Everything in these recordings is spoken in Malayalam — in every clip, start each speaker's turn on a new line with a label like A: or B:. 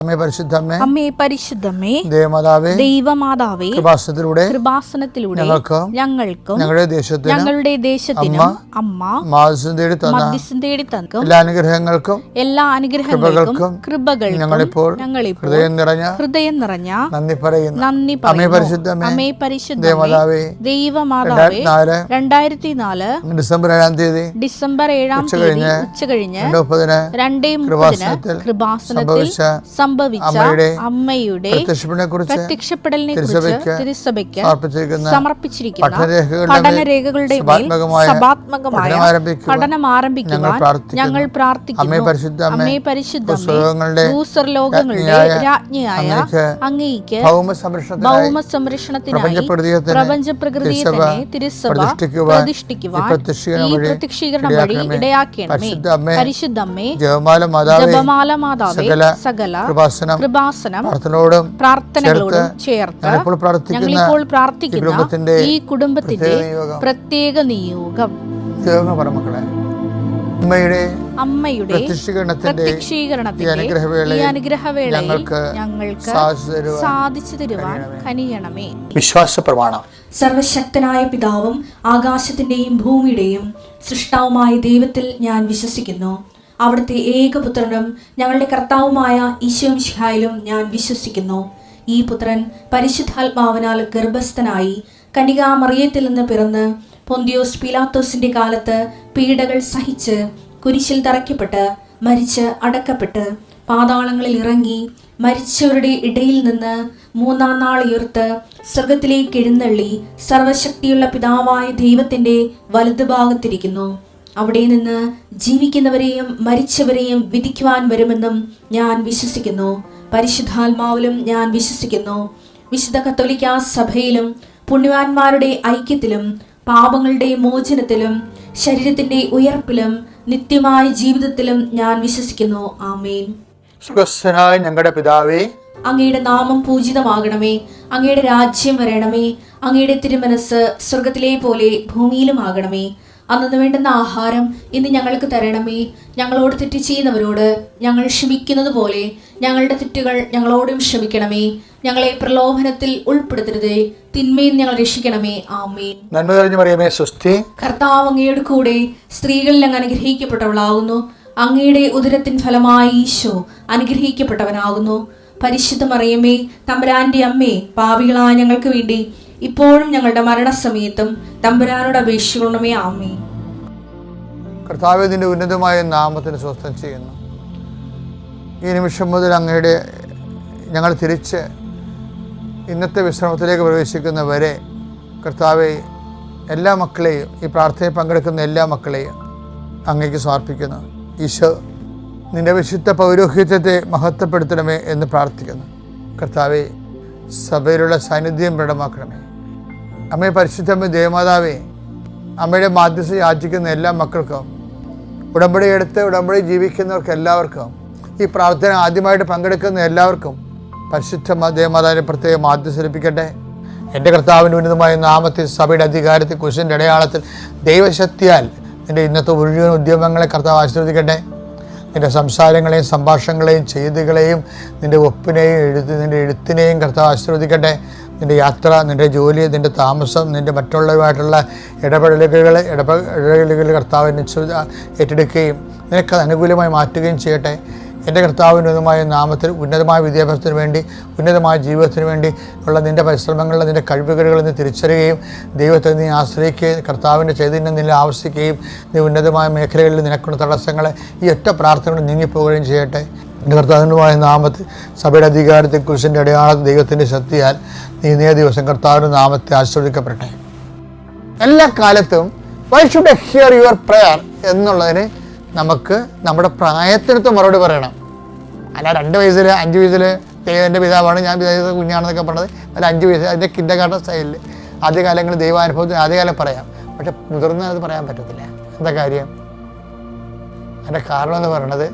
A: അമ്മേ പരിശുദ്ധമേ,
B: ദൈവമാതാവേ,
A: കൃപാസനത്തിലൂടെ ഞങ്ങൾക്കും ഞങ്ങളുടെ ദേശത്തിനും അമ്മ മധ്യസ്ഥം തേടി തന്ന എല്ലാ അനുഗ്രഹങ്ങൾക്കും കൃപകൾക്കും ഞങ്ങളിപ്പോൾ ഹൃദയം നിറഞ്ഞ നന്ദി പറയുന്നു. അമ്മേ പരിശുദ്ധമേ, ദൈവമാതാവേ, 2004 ഡിസംബർ 7 ഉച്ചകഴിഞ്ഞ് 2:30 കൃപാസനത്തിൽ സംഭവിച്ച അമ്മയുടെ പ്രത്യക്ഷപ്പെടലിനെ കുറിച്ച് തിരുസഭയ്ക്ക് സമർപ്പിച്ചിരിക്കുന്ന പഠനരേഖകളുടെ മേൽ സഭാത്മകമായ പഠനം ആരംഭിക്കുവാൻ ഞങ്ങൾ പ്രാർത്ഥിക്കുന്നു. അമ്മേ പരിശുദ്ധമേ, ഭൂസ്വർലോകങ്ങളുടെ രാജ്ഞിയായ അങ്ങേയ്ക്ക് ഭൗമ സംരക്ഷണത്തിനായി പ്രപഞ്ചപ്രകൃതിയെ തന്നെ തിരുസഭ പ്രതിഷ്ഠിക്കുവാൻ ഈ പ്രത്യക്ഷീകരണം വഴി ഇടയാക്കണമേ. പരിശുദ്ധമേ, ജപമാല മാതാവേ, സകല കൃപാസനം പ്രാർത്ഥനകളോടും ചേർത്ത് ഞങ്ങളിപ്പോൾ പ്രാർത്ഥിക്കുന്ന ഈ കുടുംബത്തിന്റെ പ്രത്യേക നിയോഗം അമ്മയുടെ പ്രത്യക്ഷീകരണത്തിന്റെ ഈ അനുഗ്രഹവേളയിൽ ഞങ്ങൾക്ക് സാധിച്ചു തരുവാൻ കനിയണമേ.
B: വിശ്വാസ പ്രമാണം.
C: സർവശക്തനായ പിതാവും ആകാശത്തിന്റെയും ഭൂമിയുടെയും സൃഷ്ടാവുമായ ദൈവത്തിൽ ഞാൻ വിശ്വസിക്കുന്നു. അവിടുത്തെ ഏകപുത്രനും ഞങ്ങളുടെ കർത്താവുമായ ഈശോമിശിഹായിലും ഞാൻ വിശ്വസിക്കുന്നു. ഈ പുത്രൻ പരിശുദ്ധാത്മാവിനാൽ ഗർഭസ്ഥനായി കന്യകാമറിയത്തിൽ നിന്ന് പിറന്ന് പൊന്തിയോസ് പീലാത്തോസിന്റെ കാലത്ത് പീഡകൾ സഹിച്ച് കുരിശിൽ തറയ്ക്കപ്പെട്ട് മരിച്ച് അടക്കപ്പെട്ട് പാതാളങ്ങളിൽ ഇറങ്ങി മരിച്ചവരുടെ ഇടയിൽ നിന്ന് 3-ാം നാൾ ഉയർത്ത് സ്വർഗത്തിലേക്ക് എഴുന്നള്ളി സർവശക്തിയുള്ള പിതാവായ ദൈവത്തിന്റെ വലതുഭാഗത്തിരിക്കുന്നു. അവിടെ നിന്ന് ജീവിക്കുന്നവരെയും മരിച്ചവരെയും വിധിക്കുവാൻ വരുമെന്നും ഞാൻ വിശ്വസിക്കുന്നു. പരിശുദ്ധാത്മാവിലും ഞാൻ വിശ്വസിക്കുന്നു. വിശുദ്ധ കത്തോലിക്കാ സഭയിലും പുണ്യവാന്മാരുടെ ഐക്യത്തിലും പാപങ്ങളുടെ മോചനത്തിലും ശരീരത്തിന്റെ ഉയർപ്പിലും നിത്യമായ ജീവിതത്തിലും ഞാൻ വിശ്വസിക്കുന്നു. ആമേൻ.
B: സുഖസ്ഥനായ ഞങ്ങളുടെ പിതാവേ,
C: അങ്ങയുടെ നാമം പൂജിതമാകണമേ. അങ്ങയുടെ രാജ്യം വരണമേ. അങ്ങയുടെ തിരുമനസ് സ്വർഗത്തിലെ പോലെ ഭൂമിയിലും ആകണമേ. അന്നു വേണ്ടുന്ന ആഹാരം ഇന്ന് ഞങ്ങൾക്ക് തരണമേ. ഞങ്ങളോട് തെറ്റ് ചെയ്യുന്നവരോട് ഞങ്ങൾ ക്ഷമിക്കുന്നത് പോലെ ഞങ്ങളുടെ തെറ്റുകൾ ഞങ്ങളോടും ക്ഷമിക്കണമേ. ഞങ്ങളെ പ്രലോഭനത്തിൽ ഉൾപ്പെടുത്തരുതേ, തിന്മയിൽ ഞങ്ങൾ രക്ഷിക്കണമേ. ആമേൻ.
B: നന്മ നിറഞ്ഞ മറിയമേ, സ്വസ്തി.
C: കർത്താവ് അങ്ങയുടെ കൂടെ സ്ത്രീകളിൽ അങ്ങ് അനുഗ്രഹിക്കപ്പെട്ടവളാകുന്നു. അങ്ങയുടെ ഉദരത്തിൻ ഫലമായി ഈശോ അനുഗ്രഹിക്കപ്പെട്ടവനാകുന്നു. പരിശുദ്ധ മറിയമേ, തമ്പുരാന്റെ അമ്മേ, പാപികളായ ഞങ്ങൾക്ക് വേണ്ടി ഇപ്പോഴും ഞങ്ങളുടെ മരണസമയത്തും തമ്പുരാനോട് അപേക്ഷിക്കണമേ. ആമേൻ.
B: കർത്താവേ, നിന്റെ ഉന്നതമായ നാമത്തിന് സ്വസ്ഥം ചെയ്യുന്നു. ഈ നിമിഷം മുതൽ അങ്ങയുടെ ഞങ്ങൾ തിരിച്ച് ഇന്നത്തെ വിശ്രമത്തിലേക്ക് പ്രവേശിക്കുന്നവരെ കർത്താവെ, എല്ലാ മക്കളെയും, ഈ പ്രാർത്ഥനയിൽ പങ്കെടുക്കുന്ന എല്ലാ മക്കളെയും അങ്ങേക്ക് സമർപ്പിക്കുന്നു. ഈശോ, നിന്റെ വിശുദ്ധ പൗരോഹിത്യത്തെ മഹത്വപ്പെടുത്തണമേ എന്ന് പ്രാർത്ഥിക്കുന്നു. കർത്താവെ, സഭയിലുള്ള സാന്നിധ്യം ദൃഢമാക്കണമേ. അമ്മേ പരിശുദ്ധമ്മ ദേവമാതാവേ, അമ്മയുടെ മാധ്യസ്ഥ യാചിക്കുന്ന എല്ലാ മക്കൾക്കും, ഉടമ്പടി എടുത്ത് ഉടമ്പടി ജീവിക്കുന്നവർക്ക് എല്ലാവർക്കും, ഈ പ്രാർത്ഥന ആദ്യമായിട്ട് പങ്കെടുക്കുന്ന എല്ലാവർക്കും പരിശുദ്ധ ദേവമാതാവിനെ പ്രത്യേകം മാധ്യസ്ഥ ലഭിക്കട്ടെ. എൻ്റെ കർത്താവിൻ്റെ ഉന്നതമായ നാമത്തിൽ സഭയുടെ അധികാരത്തിൽ കുരിശിൻ്റെ അടയാളത്തിൽ ദൈവശക്തിയാൽ നിൻ്റെ ഇന്നത്തെ മുഴുവൻ ഉദ്യമങ്ങളെ കർത്താവ് ആശീർവദിക്കട്ടെ. നിൻ്റെ സംസാരങ്ങളെയും സംഭാഷണങ്ങളെയും ചെയ്തികളെയും നിൻ്റെ ഒപ്പിനെയും നിൻ്റെ എഴുത്തിനെയും കർത്താവ് ആശീർവദിക്കട്ടെ. നിൻ്റെ യാത്ര, നിൻ്റെ ജോലി, നിൻ്റെ താമസം, നിൻ്റെ മറ്റുള്ളവരുമായിട്ടുള്ള ഇടപെടലുകൾ കർത്താവ് ഏറ്റെടുക്കുകയും നിനക്കത് അനുകൂലമായി മാറ്റുകയും ചെയ്യട്ടെ. എൻ്റെ കർത്താവിൻ്റെ ഉന്നതമായ നാമത്തിൽ ഉന്നതമായ വിദ്യാഭ്യാസത്തിന് വേണ്ടി, ഉന്നതമായ ജീവിതത്തിന് വേണ്ടി ഉള്ള നിൻ്റെ പരിശ്രമങ്ങളിൽ നിൻ്റെ കഴിവുകൾ നീ തിരിച്ചറിയുകയും ദൈവത്തെ നീ ആശ്രയിക്കുകയും കർത്താവിൻ്റെ ചൈതന്യം നിന്നെ ആവശ്യിക്കുകയും നീ ഉന്നതമായ മേഖലകളിൽ നിനക്കുള്ള തടസ്സങ്ങളെ ഈ ഒറ്റ പ്രാർത്ഥനകൾ നീങ്ങിപ്പോവുകയും ചെയ്യട്ടെ. എൻ്റെ കർത്താവിനുമായ നാമത്തിൽ സഭയുടെ അധികാരത്തെ കുരിശിൻ്റെ അടയാളം ദൈവത്തിൻ്റെ ശക്തിയാൽ നീ ഇന്നേ ദിവസം കർത്താവിൻ്റെ നാമത്തെ ആശ്രയിക്കപ്പെടട്ടെ. എല്ലാ കാലത്തും why should I hear your prayer എന്നുള്ളതിന് നമുക്ക് നമ്മുടെ പ്രായത്തിനത്ത് മറുപടി പറയണം. അല്ല 2 വയസ്സിൽ 5 വയസ്സിൽ ദൈവൻ്റെ പിതാവാണ്, ഞാൻ പിതാവിൻ്റെ കുഞ്ഞാണെന്നൊക്കെ പറഞ്ഞത് അല്ല 5 വയസ്സ് അതിൻ്റെ കിൻഡർഗാർട്ടൻ സ്റ്റൈലിൽ ആദ്യകാലങ്ങളിൽ ദൈവാനുഭവത്തിൽ ആദ്യകാലം പറയാം. പക്ഷെ മുതിർന്ന അത് പറയാൻ പറ്റത്തില്ല. എന്താ കാര്യം? അതിൻ്റെ കാരണം എന്ന് പറയുന്നത്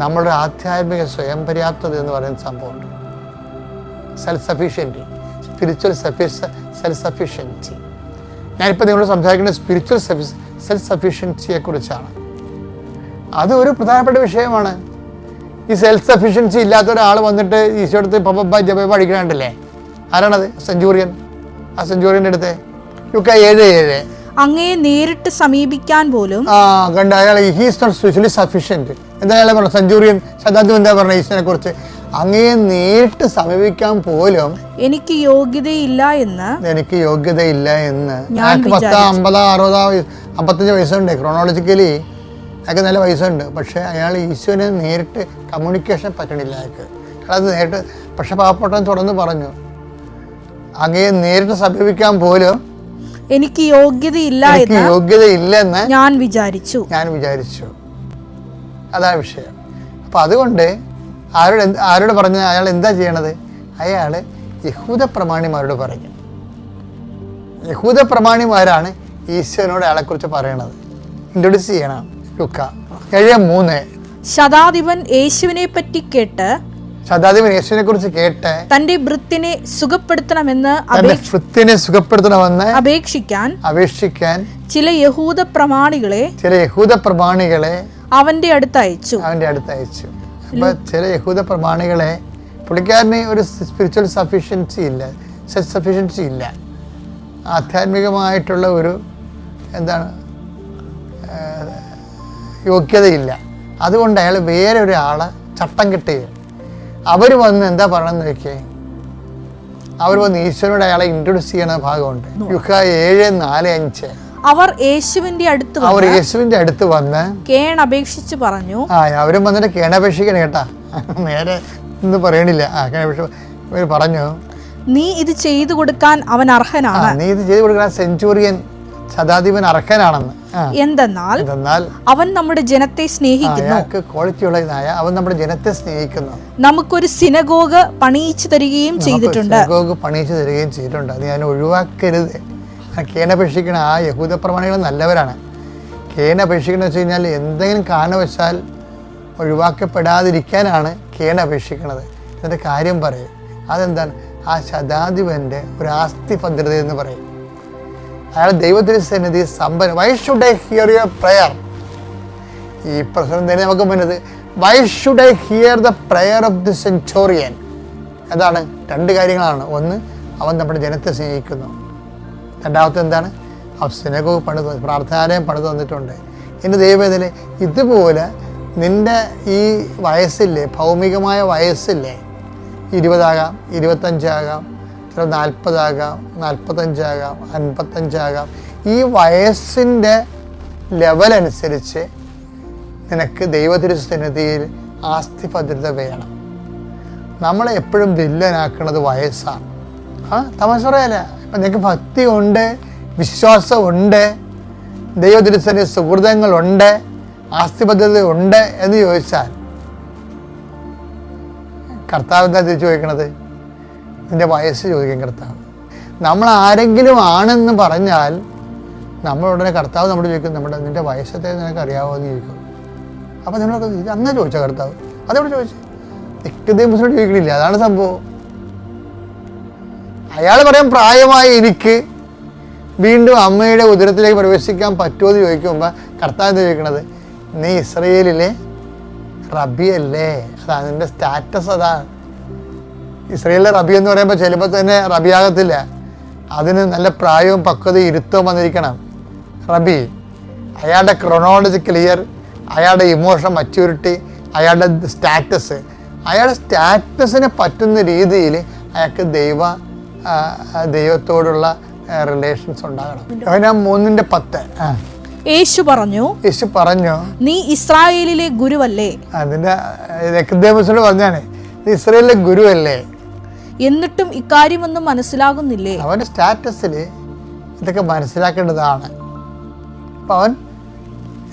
B: നമ്മുടെ ആധ്യാത്മിക സ്വയം പര്യാപ്തത എന്ന് പറയുന്ന സംഭവമുണ്ട്. Self sufficiency, spiritual self sufficiency. ഞാനിപ്പോൾ നിങ്ങളോട് സംസാരിക്കുന്നത് സ്പിരിച്വൽ സെൽഫ് സഫീഷ്യൻസിയെ കുറിച്ചാണ്. അത് ഒരു പ്രധാനപ്പെട്ട വിഷയമാണ്. ഈ സെൽഫ് സഫിഷ്യൻസി ഇല്ലാത്ത ഒരാൾ വന്നിട്ട് ഈശോ അടുത്ത് പപ്പ ജപ പഠിക്കണണ്ടല്ലേ? ആരാണത്? സെഞ്ചൂറിയൻ. ആ സെഞ്ചൂറിയൻ്റെ അടുത്ത് ലുക്ക 7:7
A: അങ്ങയെ നേരിട്ട് സമീപിക്കാൻ പോലും
B: കണ്ട അയാൾ ഹീസ് നോട്ട് സ്പെഷ്യലി സഫിഷ്യൻറ്റ്. എന്താ അയാളെ പറഞ്ഞു? സെഞ്ചൂറിയൻ ശതാബ്ദം എന്താ പറഞ്ഞത് ഈശോനെ കുറിച്ച്? അങ്ങയെ നേരിട്ട് സമീപിക്കാൻ പോലും
A: എനിക്ക് യോഗ്യതയില്ല എന്ന്
B: 40, 50, 60, 55 വയസ്സുണ്ട്. ക്രോണോളജിക്കലി അയാൾക്ക് നല്ല വയസ്സുണ്ട്. പക്ഷേ അയാൾ ഈശോനെ നേരിട്ട് കമ്മ്യൂണിക്കേഷൻ പറ്റണില്ല അയാൾക്ക്. അയാളത് നേരിട്ട് പക്ഷെ പാവപ്പെട്ടവൻ തുടർന്ന് പറഞ്ഞു, അങ്ങയെ നേരിട്ട് സമീപിക്കാൻ പോലും
A: എനിക്ക് യോഗ്യതയില്ലെന്ന് ഞാൻ വിചാരിച്ചു.
B: അതാണ് വിഷയം. അപ്പം അതുകൊണ്ട് ആരോട് പറഞ്ഞ അയാൾ എന്താ ചെയ്യണത്? അയാൾ യഹൂദ പ്രമാണിമാരോട് പറഞ്ഞു. യഹൂദ പ്രമാണിമാരാണ് ഈശോനോട് അയാളെക്കുറിച്ച് പറയണത്, ഇൻട്രൊഡ്യൂസ് ചെയ്യണം. ലുക്ക 7:3
A: ശതാധിപൻ യേശുവിനെ
B: കുറിച്ച് കേട്ട്
A: തന്റെ വൃത്തിനെ സുഖപ്പെടുത്തണമെന്ന് അപേക്ഷിക്കാൻ ചില യഹൂദ പ്രമാണികളെ അവന്റെ അടുത്ത് അയച്ചു.
B: അപ്പൊ ചില യഹൂദ പ്രമാണികളെ, പുള്ളിക്കാരന് ഒരു സ്പിരിച്വൽ സഫിഷ്യൻസി ഇല്ല, സെൽഫ് സഫിഷ്യൻസി ഇല്ല, ആധ്യാത്മികമായിട്ടുള്ള ഒരു യോഗ്യതയില്ല. അതുകൊണ്ട് അയാൾ വേറെ ഒരാളെ ചട്ടം കെട്ടുകയാണ്. അവർ വന്ന് എന്താ പറയണമെന്ന് വെക്കേ, അവർ വന്ന് ഈശ്വരനോട് അയാളെ ഇൻട്രൊഡ്യൂസ് ചെയ്യണ ഭാഗമുണ്ട്. ലുക്ക 7:4-5
A: അവർ യേശുവിന്റെ
B: അടുത്ത് വന്ന്
A: കേണപേക്ഷിച്ച് പറഞ്ഞു.
B: അവരും വന്നിട്ട് കേണപേക്ഷിക്കണം കേട്ടാ, നേരെ ഒന്നും പറയണില്ല. പറഞ്ഞു,
A: നീ ഇത് ചെയ്തു കൊടുക്കാൻ അവൻ അർഹനാണ്.
B: സെഞ്ചൂറിയൻ ശതാധിപൻ അർഹനാണെന്ന്.
A: എന്തെന്നാൽ അവൻ നമ്മുടെ ജനത്തെ സ്നേഹിക്കുന്നു.
B: അവൻ നമ്മുടെ ജനത്തെ സ്നേഹിക്കുന്നു.
A: നമുക്കൊരു സിനഗോഗ് പണിയിച്ചു തരികയും ചെയ്തിട്ടുണ്ട്.
B: അത് ഞാൻ ഒഴിവാക്കരുത്. കേണപേക്ഷിക്കണ ആ യഹൂദ പ്രമാണികൾ നല്ലവരാണ്. കേണപേക്ഷിക്കണമെന്ന് വെച്ച് കഴിഞ്ഞാൽ എന്തെങ്കിലും കാരണവശാൽ ഒഴിവാക്കപ്പെടാതിരിക്കാനാണ് കേണപേക്ഷിക്കണത്. എന്നിട്ട് കാര്യം പറയും. അതെന്താണ്? ആ ശതാധിപൻ്റെ ഒരു ആസ്തി ഭദ്രത എന്ന് പറയും. അയാൾ ദൈവത്തിൻ്റെ സന്നിധി സമ്പന്ന. Why should I hear your prayer? ഈ പ്രശ്നം തന്നെ നമുക്ക് മുന്നത്. Why should I hear the prayer of the centurion? അതാണ് 2 കാര്യങ്ങളാണ്. ഒന്ന്, അവൻ നമ്മുടെ ജനത്തെ സ്നേഹിക്കുന്നു. രണ്ടാമത്തെ എന്താണ്? അവൻ സിനഗോഗ് പ്രാർത്ഥനാലയം പണിത് തന്നിട്ടുണ്ട്. എൻ്റെ ദൈവവേദന ഇതുപോലെ നിൻ്റെ ഈ വയസ്സില്ലേ, ഭൗമികമായ വയസ്സില്ലേ, 20 ആകാം, 25 ആകാം, ചില 40 ആകാം, 45 ആകാം, 55 ആകാം. ഈ വയസ്സിൻ്റെ ലെവലനുസരിച്ച് നിനക്ക് ദൈവതിരുസന്നിധിയിൽ ആസ്തി ഭദ്രത വേണം. നമ്മളെ എപ്പോഴും വില്ലനാക്കുന്നത് വയസ്സാണ്. തമാശ പറയല്ല. ഇപ്പം നിനക്ക് ഭക്തി ഉണ്ട്, വിശ്വാസമുണ്ട്, ദൈവതിരുസന്നിധി സുഹൃതങ്ങളുണ്ട്, ആസ്തി ഭദ്രത ഉണ്ട് എന്ന് ചോദിച്ചാൽ കർത്താവ് എന്താ തിരിച്ചു ചോദിക്കണത്? നിൻ്റെ വയസ്സ് ചോദിക്കും കർത്താവ്. നമ്മൾ ആരെങ്കിലും ആണെന്ന് പറഞ്ഞാൽ നമ്മളുടനെ കർത്താവ് നമ്മൾ ചോദിക്കും, നിൻ്റെ വയസ്സത്തെ നിനക്ക് അറിയാമോ എന്ന് ചോദിക്കും. അപ്പം നമ്മളൊക്കെ അങ്ങനെ ചോദിച്ചാൽ കർത്താവ് അതോടെ ചോദിച്ചു. നിക്കോദേമസിനോട് ചോദിക്കണില്ല. അതാണ് സംഭവം. അയാൾ പറയാൻ പ്രായമായി എനിക്ക് വീണ്ടും അമ്മയുടെ ഉദരത്തിലേക്ക് പ്രവേശിക്കാൻ പറ്റുമോ എന്ന് ചോദിക്കുമ്പോൾ കർത്താവ് എന്താ ചോദിക്കണത്? നീ ഇസ്രയേലിലെ റബിയല്ലേ? അതാണ് നിൻ്റെ സ്റ്റാറ്റസ്. അതാണ് ഇസ്രയേലിലെ റബി എന്ന് പറയുമ്പോൾ ചിലപ്പോൾ തന്നെ റബിയാകത്തില്ല. അതിന് നല്ല പ്രായവും പക്വതയും ഇരുത്തവും വന്നിരിക്കണം. റബി അയാളുടെ ക്രൊണോളജി ക്ലിയർ, അയാളുടെ ഇമോഷൻ മച്യൂരിറ്റി, അയാളുടെ സ്റ്റാറ്റസ്, അയാളുടെ സ്റ്റാറ്റസിന് പറ്റുന്ന രീതിയിൽ അയാൾക്ക് ദൈവത്തോടുള്ള റിലേഷൻസ് ഉണ്ടാകണം. അവനാ 3:10
A: യേശു പറഞ്ഞു, നീ ഇസ്രായേലിലെ ഗുരുവല്ലേ?
B: അതിന്റെ നിക്കോദേമസിനോട് പറഞ്ഞാണ്, നീ ഇസ്രായേലിലെ ഗുരുവല്ലേ?
A: എന്നിട്ടും ഇക്കാര്യമൊന്നും മനസ്സിലാകുന്നില്ലേ?
B: അവന്റെ സ്റ്റാറ്റസിൽ ഇതൊക്കെ മനസ്സിലാക്കേണ്ടതാണ്. അപ്പം അവൻ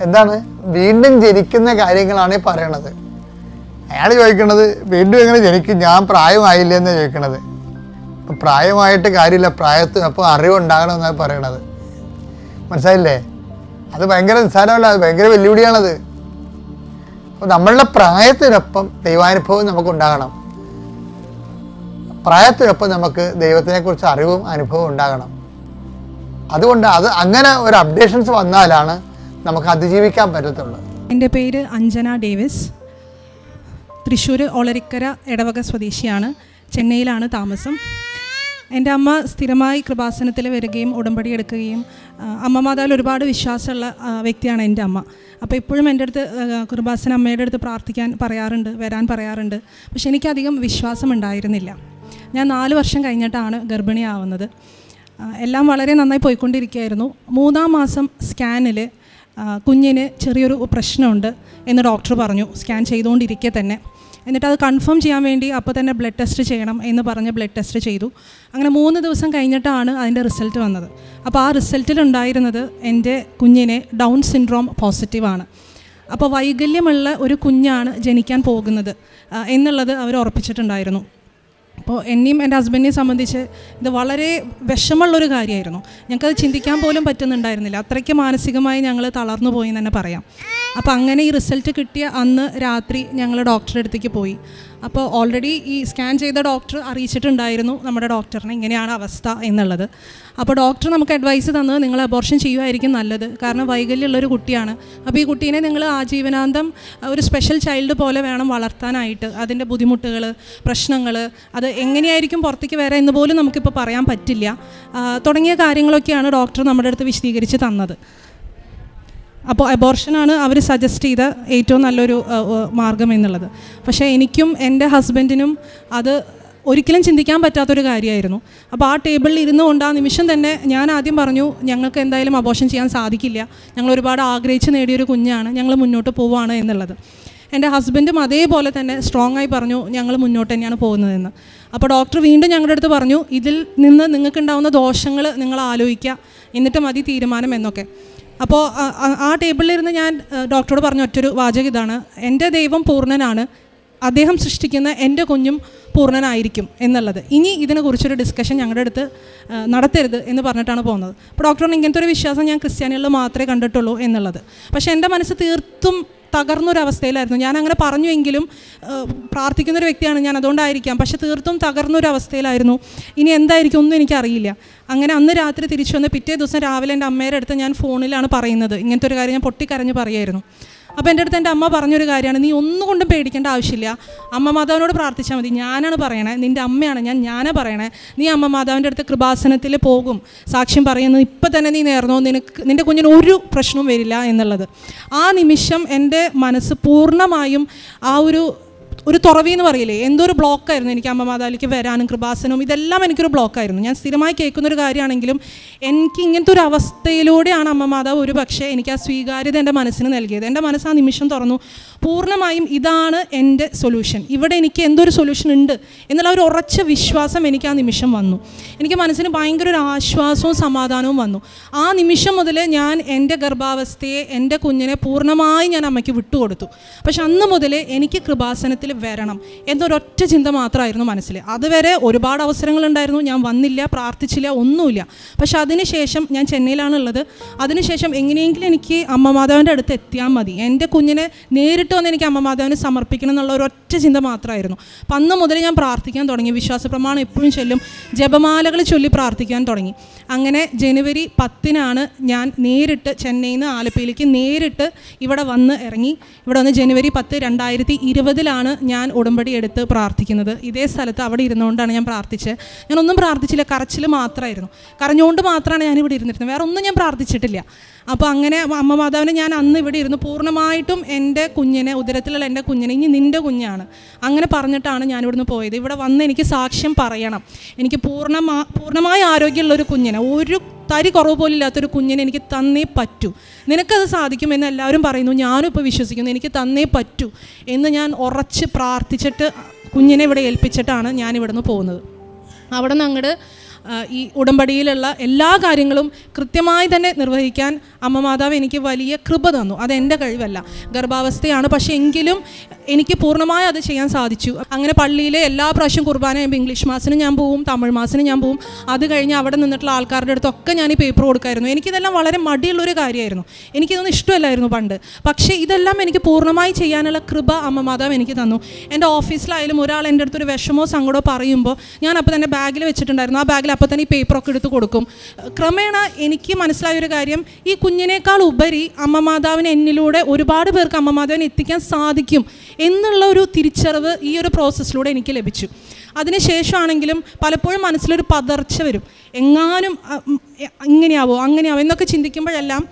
B: എന്താണ് വീണ്ടും ജനിക്കുന്ന കാര്യങ്ങളാണ് ഈ പറയണത്. അയാൾ ചോദിക്കണത് വീണ്ടും എങ്ങനെ ജനിക്കും, ഞാൻ പ്രായമായില്ല എന്ന് ചോദിക്കണത്. അപ്പം പ്രായമായിട്ട് കാര്യമില്ല, പ്രായത്തിനൊപ്പം അറിവുണ്ടാകണമെന്നാണ് പറയണത്. മനസ്സിലായില്ലേ? അത് ഭയങ്കര നിസ്സാരമല്ല, അത് ഭയങ്കര വെല്ലുവിളിയാണത്. അപ്പോൾ നമ്മളുടെ പ്രായത്തിനൊപ്പം ദൈവാനുഭവം നമുക്കുണ്ടാകണം. പ്രായത്തിനൊപ്പം നമുക്ക് ദൈവത്തിനെക്കുറിച്ച് അറിവും അനുഭവവും ഉണ്ടാകണം. അതുകൊണ്ട് അങ്ങനെ ഒരു അപ്ഡേഷൻസ് വന്നാലാണ് നമുക്ക് അതിജീവിക്കാൻ പറ്റത്തുള്ളൂ.
D: എൻ്റെ പേര് അഞ്ജന ഡേവിസ്. തൃശ്ശൂർ ഒളരിക്കര എടവക സ്വദേശിയാണ്. ചെന്നൈയിലാണ് താമസം. എൻ്റെ അമ്മ സ്ഥിരമായി കൃപാസനത്തിൽ വരികയും ഉടമ്പടി എടുക്കുകയും അമ്മ മാതാവിൽ ഒരുപാട് വിശ്വാസമുള്ള വ്യക്തിയാണ് എൻ്റെ അമ്മ. അപ്പോൾ ഇപ്പോഴും എൻ്റെ അടുത്ത് കൃപാസന അമ്മയുടെ അടുത്ത് പ്രാർത്ഥിക്കാൻ പറയാറുണ്ട്, വരാൻ പറയാറുണ്ട്. പക്ഷെ എനിക്കധികം വിശ്വാസം ഉണ്ടായിരുന്നില്ല. ഞാൻ 4 വർഷം കഴിഞ്ഞിട്ടാണ് ഗർഭിണിയാവുന്നത്. എല്ലാം വളരെ നന്നായി പോയിക്കൊണ്ടിരിക്കുകയായിരുന്നു. 3-ാം മാസം സ്കാനിൽ കുഞ്ഞിന് ചെറിയൊരു പ്രശ്നമുണ്ട് എന്ന് ഡോക്ടർ പറഞ്ഞു, സ്കാൻ ചെയ്തുകൊണ്ടിരിക്കെ തന്നെ. എന്നിട്ട് അത് കൺഫേം ചെയ്യാൻ വേണ്ടി അപ്പോൾ തന്നെ ബ്ലഡ് ടെസ്റ്റ് ചെയ്യണം എന്ന് പറഞ്ഞ് ബ്ലഡ് ടെസ്റ്റ് ചെയ്തു. അങ്ങനെ 3 ദിവസം കഴിഞ്ഞിട്ടാണ് അതിൻ്റെ റിസൾട്ട് വന്നത്. അപ്പോൾ ആ റിസൾട്ടിലുണ്ടായിരുന്നത് എൻ്റെ കുഞ്ഞിനെ ഡൗൺ സിൻഡ്രോം പോസിറ്റീവാണ്. അപ്പോൾ വൈകല്യമുള്ള ഒരു കുഞ്ഞാണ് ജനിക്കാൻ പോകുന്നത് എന്നുള്ളത് അവർ ഉറപ്പിച്ചിട്ടുണ്ടായിരുന്നു. അപ്പോൾ എന്നെയും എൻ്റെ ഹസ്ബൻഡിനെയും സംബന്ധിച്ച് ഇത് വളരെ വിഷമമുള്ളൊരു കാര്യമായിരുന്നു. ഞങ്ങൾക്കത് ചിന്തിക്കാൻ പോലും പറ്റുന്നുണ്ടായിരുന്നില്ല. അത്രയ്ക്ക് മാനസികമായി ഞങ്ങൾ തളർന്നു പോയി എന്ന് തന്നെ പറയാം. അപ്പോൾ അങ്ങനെ ഈ റിസൾട്ട് കിട്ടിയ അന്ന് രാത്രി ഞങ്ങൾ ഡോക്ടറുടെ അടുത്തേക്ക് പോയി. അപ്പോൾ ഓൾറെഡി ഈ സ്കാൻ ചെയ്ത ഡോക്ടർ അറിയിച്ചിട്ടുണ്ടായിരുന്നു നമ്മുടെ ഡോക്ടറിനെ ഇങ്ങനെയാണ് അവസ്ഥ എന്നുള്ളത്. അപ്പോൾ ഡോക്ടർ നമുക്ക് അഡ്വൈസ് തന്നത് നിങ്ങൾ അബോർഷൻ ചെയ്യുമായിരിക്കും നല്ലത്, കാരണം വൈകല്യമുള്ളൊരു കുട്ടിയാണ്. അപ്പോൾ ഈ കുട്ടീനെ നിങ്ങൾ ആജീവനാന്തം ഒരു സ്പെഷ്യൽ ചൈൽഡ് പോലെ വേണം വളർത്താനായിട്ട്. അതിൻ്റെ ബുദ്ധിമുട്ടുകൾ, പ്രശ്നങ്ങൾ, അത് എങ്ങനെയായിരിക്കും പുറത്തേക്ക് വരാം എന്ന് പോലും നമുക്കിപ്പോൾ പറയാൻ പറ്റില്ല. തുടങ്ങിയ കാര്യങ്ങളൊക്കെയാണ് ഡോക്ടർ നമ്മുടെ അടുത്ത് വിശദീകരിച്ച് തന്നത്. അപ്പോൾ അബോർഷനാണ് അവർ സജസ്റ്റ് ചെയ്ത ഏറ്റവും നല്ലൊരു മാർഗം എന്നുള്ളത്. പക്ഷേ എനിക്കും എൻ്റെ ഹസ്ബൻഡിനും അത് ഒരിക്കലും ചിന്തിക്കാൻ പറ്റാത്തൊരു കാര്യമായിരുന്നു. അപ്പോൾ ആ ടേബിളിൽ ഇരുന്നുകൊണ്ട് ആ നിമിഷം തന്നെ ഞാൻ ആദ്യം പറഞ്ഞു, ഞങ്ങൾക്ക് എന്തായാലും അബോർഷൻ ചെയ്യാൻ സാധിക്കില്ല, ഞങ്ങൾ ഒരുപാട് ആഗ്രഹിച്ച് നേടിയൊരു കുഞ്ഞാണ്, ഞങ്ങൾ മുന്നോട്ട് പോവുകയാണ് എന്നുള്ളത്. എൻ്റെ ഹസ്ബൻഡും അതേപോലെ തന്നെ സ്ട്രോങ് ആയി പറഞ്ഞു, ഞങ്ങൾ മുന്നോട്ട് തന്നെയാണ് പോകുന്നതെന്ന്. അപ്പോൾ ഡോക്ടർ വീണ്ടും ഞങ്ങളുടെ അടുത്ത് പറഞ്ഞു, ഇതിൽ നിന്ന് നിങ്ങൾക്കുണ്ടാവുന്ന ദോഷങ്ങൾ നിങ്ങൾ ആലോചിക്കുക, എന്നിട്ട് മതി തീരുമാനം എന്നൊക്കെ. അപ്പോൾ ആ ടേബിളിലിരുന്ന് ഞാൻ ഡോക്ടറോട് പറഞ്ഞ ഒറ്റൊരു വാചകം ഇതാണ്: എൻ്റെ ദൈവം പൂർണ്ണനാണ്, അദ്ദേഹം സൃഷ്ടിക്കുന്ന എൻ്റെ കുഞ്ഞും പൂർണ്ണനായിരിക്കും എന്നുള്ളത്. ഇനി ഇതിനെക്കുറിച്ചൊരു ഡിസ്കഷൻ ഞങ്ങളുടെ അടുത്ത് നടത്തരുത് എന്ന് പറഞ്ഞിട്ടാണ് പോകുന്നത്. അപ്പോൾ ഡോക്ടറിന് ഇങ്ങനത്തെ ഒരു വിശ്വാസം ഞാൻ ക്രിസ്ത്യാനികളിൽ മാത്രമേ കണ്ടിട്ടുള്ളൂ എന്നുള്ളത്. പക്ഷേ എൻ്റെ മനസ്സ് തീർത്തും തകർന്നൊരവസ്ഥയിലായിരുന്നു. ഞാൻ അങ്ങനെ പറഞ്ഞുവെങ്കിലും പ്രാർത്ഥിക്കുന്നൊരു വ്യക്തിയാണ് ഞാൻ, അതുകൊണ്ടായിരിക്കാം. പക്ഷെ തീർത്തും തകർന്നൊരവസ്ഥയിലായിരുന്നു. ഇനി എന്തായിരിക്കും ഒന്നും എനിക്കറിയില്ല. അങ്ങനെ അന്ന് രാത്രി തിരിച്ചു വന്ന് പിറ്റേ ദിവസം രാവിലെ എൻ്റെ അമ്മയുടെ അടുത്ത് ഞാൻ ഫോണിലാണ് പറയുന്നത്. ഇങ്ങനത്തെ ഒരു കാര്യം ഞാൻ പൊട്ടിക്കരഞ്ഞ് പറയുമായിരുന്നു. അപ്പോൾ എൻ്റെ അടുത്ത് എൻ്റെ അമ്മ പറഞ്ഞൊരു കാര്യമാണ്, നീ ഒന്നുകൊണ്ടും പേടിക്കേണ്ട ആവശ്യമില്ല, അമ്മ മാതാവിനോട് പ്രാർത്ഥിച്ചാൽ മതി, ഞാനാണ് പറയണേ, നിൻ്റെ അമ്മയാണ് ഞാനാ പറയണേ, നീ അമ്മ മാതാവിൻ്റെ അടുത്ത് കൃപാസനത്തിൽ പോകും, സാക്ഷ്യം പറയുന്നത് ഇപ്പം തന്നെ നീ നേർന്നോ, നിൻ്റെ കുഞ്ഞിന് ഒരു പ്രശ്നവും വരില്ല എന്നുള്ളത്. ആ നിമിഷം എൻ്റെ മനസ്സ് പൂർണ്ണമായും ആ ഒരു തുറവി എന്ന് പറയില്ലേ, എന്തോ ഒരു ബ്ലോക്കായിരുന്നു എനിക്ക് അമ്മ മാതാവിലേക്ക് വരാനും കൃപാസനവും ഇതെല്ലാം എനിക്കൊരു ബ്ലോക്കായിരുന്നു. ഞാൻ സ്ഥിരമായി കേൾക്കുന്നൊരു കാര്യമാണെങ്കിലും എനിക്ക് ഇങ്ങനത്തെ ഒരു അവസ്ഥയിലൂടെയാണ് അമ്മ മാതാവ് ഒരു പക്ഷേ എനിക്ക് ആ സ്വീകാര്യത എൻ്റെ മനസ്സിന് നൽകിയത്. എൻ്റെ മനസ്സ് ആ നിമിഷം തുറന്നു, പൂർണ്ണമായും ഇതാണ് എൻ്റെ സൊല്യൂഷൻ, ഇവിടെ എനിക്ക് എന്തൊരു സൊല്യൂഷൻ ഉണ്ട് എന്നുള്ള ഒരു ഉറച്ച വിശ്വാസം എനിക്ക് ആ നിമിഷം വന്നു. എനിക്ക് മനസ്സിന് ഭയങ്കര ഒരു ആശ്വാസവും സമാധാനവും വന്നു. ആ നിമിഷം മുതൽ ഞാൻ എൻ്റെ ഗർഭാവസ്ഥയെ, എൻ്റെ കുഞ്ഞിനെ പൂർണ്ണമായി ഞാൻ അമ്മയ്ക്ക് വിട്ടുകൊടുത്തു. പക്ഷെ അന്ന് മുതൽ എനിക്ക് കൃപാസനത്തിൽ വരണം എന്നൊരൊറ്റ ചിന്ത മാത്രമായിരുന്നു മനസ്സിൽ. അതുവരെ ഒരുപാട് അവസരങ്ങളുണ്ടായിരുന്നു, ഞാൻ വന്നില്ല, പ്രാർത്ഥിച്ചില്ല, ഒന്നുമില്ല. പക്ഷെ അതിനുശേഷം ഞാൻ ചെന്നൈയിലാണുള്ളത്. അതിനുശേഷം എങ്ങനെയെങ്കിലും എനിക്ക് അമ്മ മാതാവിൻ്റെ അടുത്ത് എത്തിയാൽ മതി, എൻ്റെ കുഞ്ഞിനെ നേരിട്ട് വന്ന് എനിക്ക് അമ്മ മാതാവിന് സമർപ്പിക്കണം എന്നുള്ള ഒരൊറ്റ ചിന്ത മാത്രമായിരുന്നു. അപ്പം അന്ന് മുതൽ ഞാൻ പ്രാർത്ഥിക്കാൻ തുടങ്ങി. വിശ്വാസ പ്രമാണം എപ്പോഴും ചൊല്ലും, ജപമാലകൾ ചൊല്ലി പ്രാർത്ഥിക്കാൻ തുടങ്ങി. അങ്ങനെ ജനുവരി 10-നാണ് ഞാൻ നേരിട്ട് ചെന്നൈയിൽ നിന്ന് ആലപ്പുഴയിലേക്ക് നേരിട്ട് ഇവിടെ വന്ന് ഇറങ്ങി. ഇവിടെ വന്ന് ജനുവരി 10, 2020 ഞാൻ ഉടമ്പടി എടുത്ത് പ്രാർത്ഥിക്കുന്നത്. ഇതേ സ്ഥലത്ത് അവിടെ ഇരുന്നുകൊണ്ടാണ് ഞാൻ പ്രാർത്ഥിച്ചത്. ഞാനൊന്നും പ്രാർത്ഥിച്ചില്ല, കരച്ചിൽ മാത്രമായിരുന്നു. കരഞ്ഞുകൊണ്ട് മാത്രമാണ് ഞാനിവിടെ ഇരുന്നിരുന്നത്, വേറെ ഒന്നും ഞാൻ പ്രാർത്ഥിച്ചിട്ടില്ല. അപ്പോൾ അങ്ങനെ അമ്മ മാതാവിനെ ഞാൻ അന്ന് ഇവിടെ ഇരുന്ന് പൂർണ്ണമായിട്ടും എൻ്റെ കുഞ്ഞിനെ, ഉദരത്തിലുള്ള എൻ്റെ കുഞ്ഞിനെ, ഇനി നിൻ്റെ കുഞ്ഞാണ് അങ്ങനെ പറഞ്ഞിട്ടാണ് ഞാനിവിടുന്ന് പോയത്. ഇവിടെ വന്ന് എനിക്ക് സാക്ഷ്യം പറയണം, എനിക്ക് പൂർണ്ണമായ ആരോഗ്യമുള്ളൊരു കുഞ്ഞിനെ, ഒരു തരി കുറവ് പോലും ഇല്ലാത്തൊരു കുഞ്ഞിനെ എനിക്ക് തന്നേ പറ്റൂ, നിനക്കത് സാധിക്കുമെന്ന് എല്ലാവരും പറയുന്നു, ഞാനും ഇപ്പോൾ വിശ്വസിക്കുന്നു, എനിക്ക് തന്നേ പറ്റൂ എന്ന് ഞാൻ ഉറച്ച് പ്രാർത്ഥിച്ചിട്ട് കുഞ്ഞിനെ ഇവിടെ ഏൽപ്പിച്ചിട്ടാണ് ഞാനിവിടുന്ന് പോകുന്നത്. അവിടെ നിന്ന് അങ്ങോട്ട് ഈ ഉടമ്പടിയിലുള്ള എല്ലാ കാര്യങ്ങളും കൃത്യമായി തന്നെ നിർവഹിക്കാൻ അമ്മ മാതാവ് എനിക്ക് വലിയ കൃപ തന്നു. അതെൻ്റെ കഴിവല്ല, ഗർഭാവസ്ഥയാണ്. പക്ഷേ എങ്കിലും എനിക്ക് പൂർണ്ണമായി അത് ചെയ്യാൻ സാധിച്ചു. അങ്ങനെ പള്ളിയിലെ എല്ലാ പ്രാവശ്യം കുർബാന ചെയ്യുമ്പോൾ ഇംഗ്ലീഷ് മാസിന് ഞാൻ പോവും, തമിഴ് മാസിന് ഞാൻ പോവും. അത് കഴിഞ്ഞ് അവിടെ നിന്നിട്ടുള്ള ആൾക്കാരുടെ അടുത്തൊക്കെ ഞാൻ ഈ പേപ്പർ കൊടുക്കായിരുന്നു. എനിക്കിതെല്ലാം വളരെ മടിയുള്ളൊരു കാര്യമായിരുന്നു, എനിക്കിതൊന്നും ഇഷ്ടമല്ലായിരുന്നു പണ്ട്. പക്ഷേ ഇതെല്ലാം എനിക്ക് പൂർണ്ണമായി ചെയ്യാനുള്ള കൃപ അമ്മ മാതാവ് എനിക്ക് തന്നു. എൻ്റെ ഓഫീസിലായാലും ഒരാൾ എൻ്റെ അടുത്തൊരു വിഷമോ സങ്കടമോ പറയുമ്പോൾ ഞാൻ അപ്പോൾ തന്നെ ബാഗിൽ വെച്ചിട്ടുണ്ടായിരുന്നു. ആ ബാഗിൽ അപ്പോൾ തന്നെ ഈ പേപ്പറൊക്കെ എടുത്ത് കൊടുക്കും. ക്രമേണ എനിക്ക് മനസ്സിലായൊരു കാര്യം, ഈ കുഞ്ഞിനേക്കാൾ ഉപരി അമ്മ മാതാവിന് എന്നിലൂടെ ഒരുപാട് പേർക്ക് അമ്മ മാതാവിനെ എത്തിക്കാൻ സാധിക്കും എന്നുള്ള ഒരു തിരിച്ചറിവ് ഈ ഒരു പ്രോസസ്സിലൂടെ എനിക്ക് ലഭിച്ചു. അതിനുശേഷമാണെങ്കിലും പലപ്പോഴും മനസ്സിലൊരു പതർച്ച വരും, എങ്ങാനും ഇങ്ങനെയാവോ അങ്ങനെയാവോ എന്നൊക്കെ ചിന്തിക്കുമ്പോഴെല്ലാം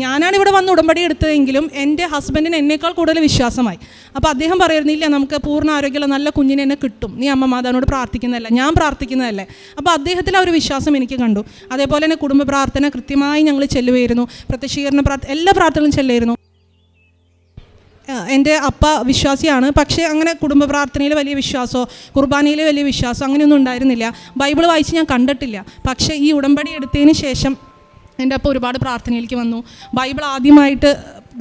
D: ഞാനാണ് ഇവിടെ വന്ന് ഉടമ്പടി എടുത്തതെങ്കിലും എൻ്റെ ഹസ്ബൻഡിന് എന്നേക്കാൾ കൂടുതൽ വിശ്വാസമായി. അപ്പോൾ അദ്ദേഹം പറയുന്നില്ല, നമുക്ക് പൂർണ്ണ ആരോഗ്യമുള്ള നല്ല കുഞ്ഞിനെ തന്നെ കിട്ടും, നീ അമ്മ മാതാവിനോട് പ്രാർത്ഥിക്കുന്നതല്ല, ഞാൻ പ്രാർത്ഥിക്കുന്നതല്ലേ. അപ്പോൾ അദ്ദേഹത്തിൽ ആ ഒരു വിശ്വാസം എനിക്ക് കണ്ടു. അതേപോലെ തന്നെ കുടുംബ പ്രാർത്ഥന കൃത്യമായി ഞങ്ങൾ ചെല്ലുമായിരുന്നു, പ്രത്യക്ഷീകരണ എല്ലാ പ്രാർത്ഥനകളും ചെല്ലുമായിരുന്നു. എൻ്റെ അപ്പ വിശ്വാസിയാണ്, പക്ഷേ അങ്ങനെ കുടുംബ പ്രാർത്ഥനയിൽ വലിയ വിശ്വാസമോ കുർബാനയിൽ വലിയ വിശ്വാസമോ അങ്ങനെയൊന്നും ഉണ്ടായിരുന്നില്ല. ബൈബിൾ വായിച്ച് ഞാൻ കണ്ടിട്ടില്ല. പക്ഷേ ഈ ഉടമ്പടി എടുത്തതിന് ശേഷം എൻ്റെ അപ്പ ഒരുപാട് പ്രാർത്ഥനയിലേക്ക് വന്നു. ബൈബിൾ ആദ്യമായിട്ട്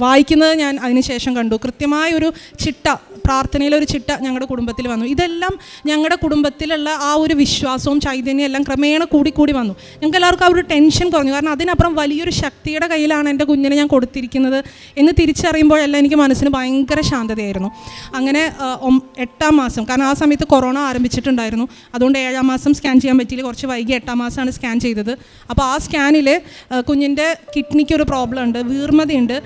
D: വായിക്കുന്നത് ഞാൻ അതിന് ശേഷം കണ്ടു. കൃത്യമായൊരു ചിട്ട, പ്രാർത്ഥനയിലൊരു ചിട്ട ഞങ്ങളുടെ കുടുംബത്തിൽ വന്നു. ഇതെല്ലാം ഞങ്ങളുടെ കുടുംബത്തിലുള്ള ആ ഒരു വിശ്വാസവും ചൈതന്യം എല്ലാം ക്രമേണ കൂടി വന്നു. ഞങ്ങൾക്ക് എല്ലാവർക്കും ആ ഒരു ടെൻഷൻ കുറഞ്ഞു. കാരണം അതിനപ്പുറം വലിയൊരു ശക്തിയുടെ കയ്യിലാണ് എൻ്റെ കുഞ്ഞിനെ ഞാൻ കൊടുത്തിരിക്കുന്നത് എന്ന് തിരിച്ചറിയുമ്പോഴെല്ലാം എനിക്ക് മനസ്സിന് ഭയങ്കര ശാന്തതയായിരുന്നു. അങ്ങനെ 8-ാം മാസം, കാരണം ആ സമയത്ത് കൊറോണ ആരംഭിച്ചിട്ടുണ്ടായിരുന്നു, അതുകൊണ്ട് 7-ാം മാസം സ്കാൻ ചെയ്യാൻ പറ്റിയില്ല, കുറച്ച് വൈകി 8-ാം മാസമാണ് സ്കാൻ ചെയ്തത്. അപ്പോൾ ആ സ്കാനിൽ കുഞ്ഞിൻ്റെ കിഡ്നിക്കൊരു പ്രോബ്ലം ഉണ്ട്, വീർമതയുണ്ട്,